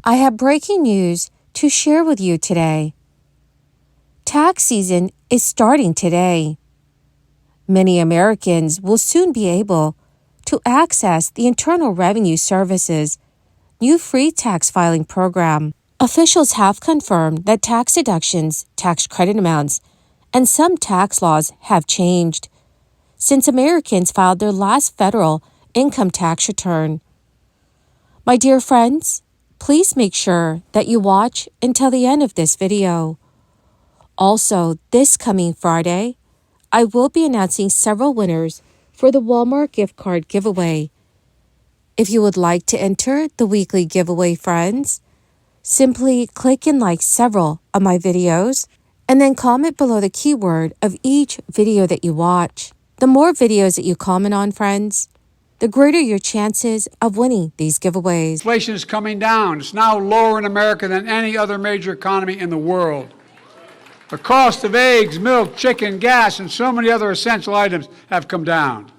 I have breaking news to share with you today. Tax season is starting today. Many Americans will soon be able to access the Internal Revenue Service's new free tax filing program. Officials have confirmed that tax deductions, tax credit amounts, and some tax laws have changed since Americans filed their last federal income tax return. My dear friends, please make sure that you watch until the end of this video. Also, this coming Friday, I will be announcing several winners for the Walmart gift card giveaway. If you would like to enter the weekly giveaway, friends, simply click and like several of my videos and then comment below the keyword of each video that you watch. The more videos that you comment on, friends, the greater your chances of winning these giveaways. Inflation is coming down. It's now lower in America than any other major economy in the world. The cost of eggs, milk, chicken, gas, and so many other essential items have come down.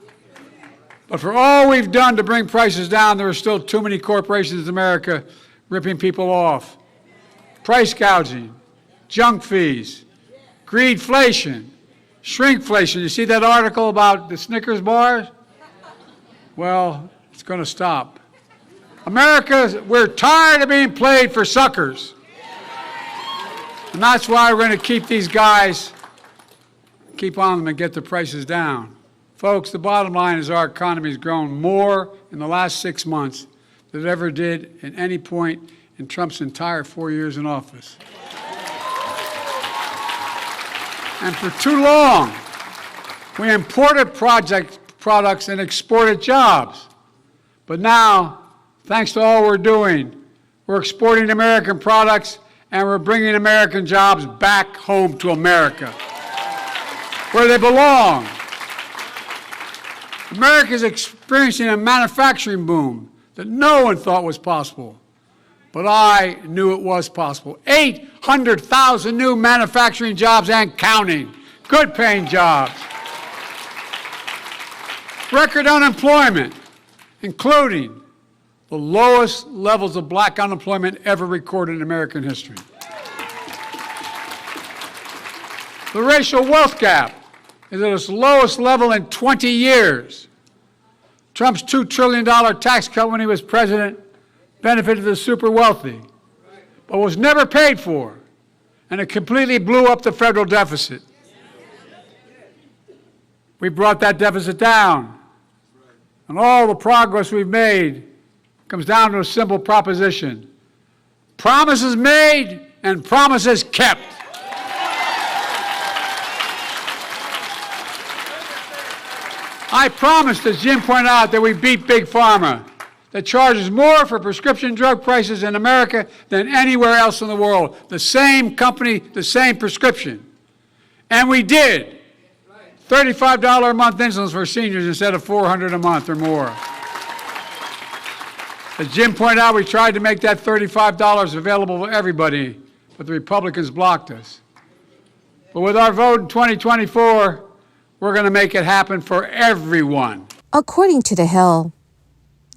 But for all we've done to bring prices down, there are still too many corporations in America ripping people off. Price gouging, junk fees, greedflation, shrinkflation. You see that article about the Snickers bars? Well, it's going to stop. America, we're tired of being played for suckers. And that's why we're going to keep these guys, keep on them and get the prices down. Folks, the bottom line is our economy has grown more in the last 6 months than it ever did at any point in Trump's entire 4 years in office. And for too long, we imported products and exported jobs. But now, thanks to all we're doing, we're exporting American products and we're bringing American jobs back home to America, where they belong. America is experiencing a manufacturing boom that no one thought was possible. But I knew it was possible. 800,000 new manufacturing jobs and counting. Good paying jobs. Record unemployment, including the lowest levels of black unemployment ever recorded in American history. The racial wealth gap is at its lowest level in 20 years. Trump's $2 trillion tax cut when he was president benefited the super wealthy, but was never paid for, and it completely blew up the federal deficit. We brought that deficit down, and all the progress we've made comes down to a simple proposition: promises made and promises kept. I promised, as Jim pointed out, that we beat Big Pharma, that charges more for prescription drug prices in America than anywhere else in the world. The same company, the same prescription. And we did. $35 a month insulin for seniors instead of $400 a month or more. As Jim pointed out, we tried to make that $35 available to everybody, but the Republicans blocked us. But with our vote in 2024, we're going to make it happen for everyone. According to The Hill,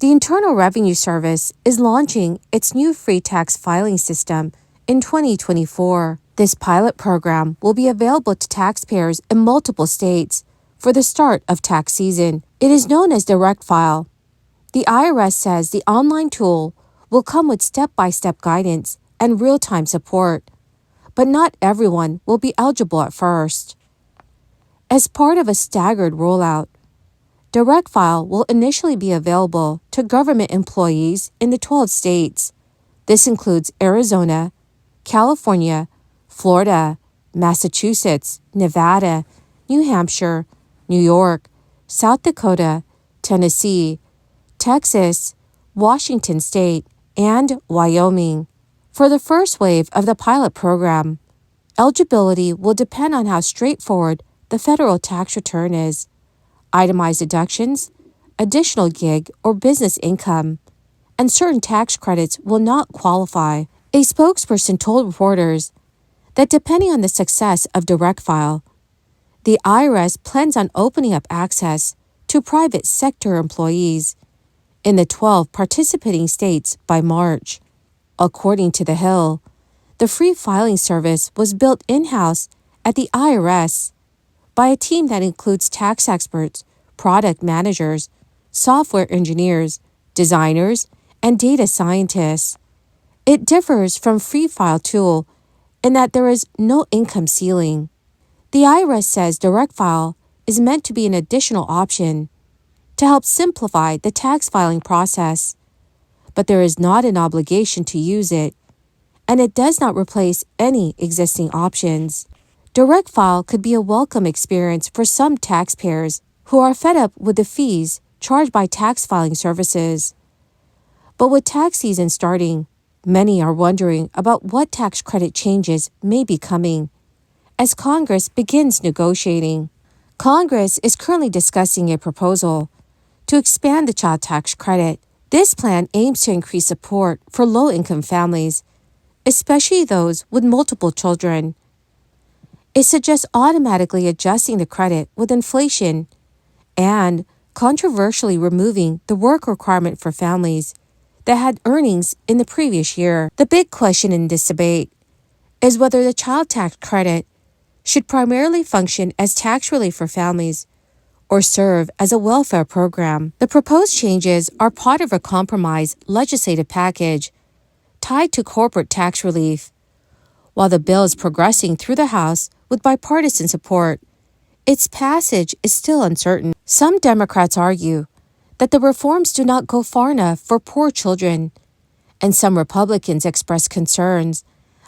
the Internal Revenue Service is launching its new free tax filing system in 2024. This pilot program will be available to taxpayers in multiple states for the start of tax season. It is known as Direct File. The IRS says the online tool will come with step-by-step guidance and real-time support, but not everyone will be eligible at first. As part of a staggered rollout, Direct File will initially be available to government employees in the 12 states. This includes Arizona, California, Florida, Massachusetts, Nevada, New Hampshire, New York, South Dakota, Tennessee, Texas, Washington State, and Wyoming. For the first wave of the pilot program, eligibility will depend on how straightforward the federal tax return is, itemized deductions, additional gig or business income, and certain tax credits will not qualify. A spokesperson told reporters that depending on the success of Direct File, the IRS plans on opening up access to private sector employees in the 12 participating states by March. According to The Hill, the free filing service was built in-house at the IRS by a team that includes tax experts, product managers, software engineers, designers, and data scientists. It differs from Free File Tool in that there is no income ceiling. The IRS says Direct File is meant to be an additional option to help simplify the tax filing process, but there is not an obligation to use it, and it does not replace any existing options. Direct File could be a welcome experience for some taxpayers who are fed up with the fees charged by tax filing services. But with tax season starting, many are wondering about what tax credit changes may be coming as Congress begins negotiating. Congress is currently discussing a proposal to expand the child tax credit. This plan aims to increase support for low-income families, especially those with multiple children. It suggests automatically adjusting the credit with inflation and controversially removing the work requirement for families that had earnings in the previous year. The big question in this debate is whether the child tax credit should primarily function as tax relief for families or serve as a welfare program. The proposed changes are part of a compromise legislative package tied to corporate tax relief. While the bill is progressing through the House with bipartisan support, its passage is still uncertain. Some Democrats argue that the reforms do not go far enough for poor children, and some Republicans express concerns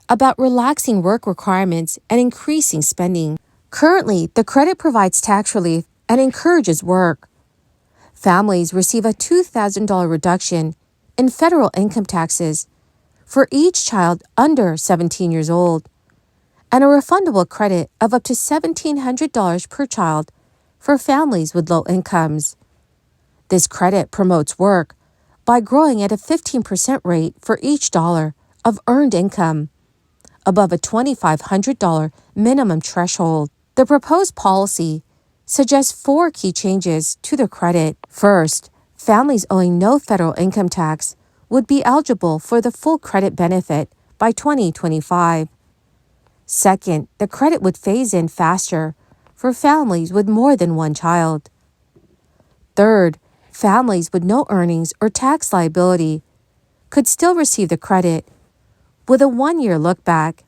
about relaxing work requirements and increasing spending. Currently, the credit provides tax relief and encourages work. Families receive a $2,000 reduction in federal income taxes for each child under 17 years old, and a refundable credit of up to $1,700 per child for families with low incomes. This credit promotes work by growing at a 15% rate for each dollar of earned income, above a $2,500 minimum threshold. The proposed policy suggests 4 key changes to the credit. First, families owing no federal income tax would be eligible for the full credit benefit by 2025. Second, the credit would phase in faster for families with more than one child. Third, families with no earnings or tax liability could still receive the credit with a 1-year look-back.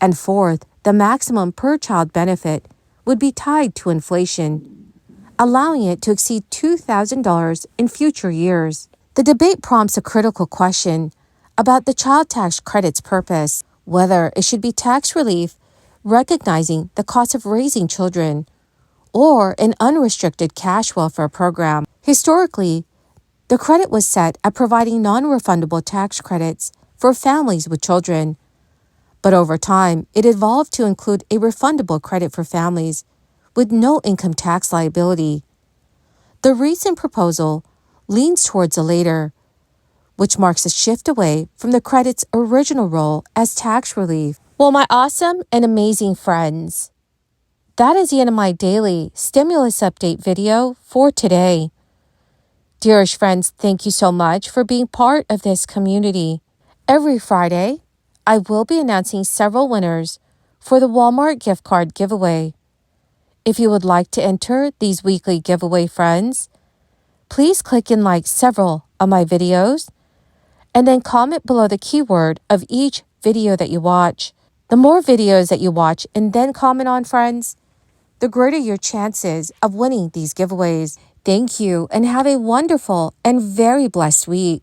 And fourth, the maximum per-child benefit would be tied to inflation, allowing it to exceed $2,000 in future years. The debate prompts a critical question about the child tax credit's purpose, whether it should be tax relief recognizing the cost of raising children, or an unrestricted cash welfare program. Historically, the credit was set at providing non-refundable tax credits for families with children, but over time, it evolved to include a refundable credit for families with no income tax liability. The recent proposal leans towards the latter, which marks a shift away from the credit's original role as tax relief. Well, my awesome and amazing friends, that is the end of my daily stimulus update video for today. Dearest friends, thank you so much for being part of this community. Every Friday, I will be announcing several winners for the Walmart gift card giveaway. If you would like to enter these weekly giveaway, friends, please click and like several of my videos and then comment below the keyword of each video that you watch. The more videos that you watch and then comment on, friends, the greater your chances of winning these giveaways. Thank you and have a wonderful and very blessed week.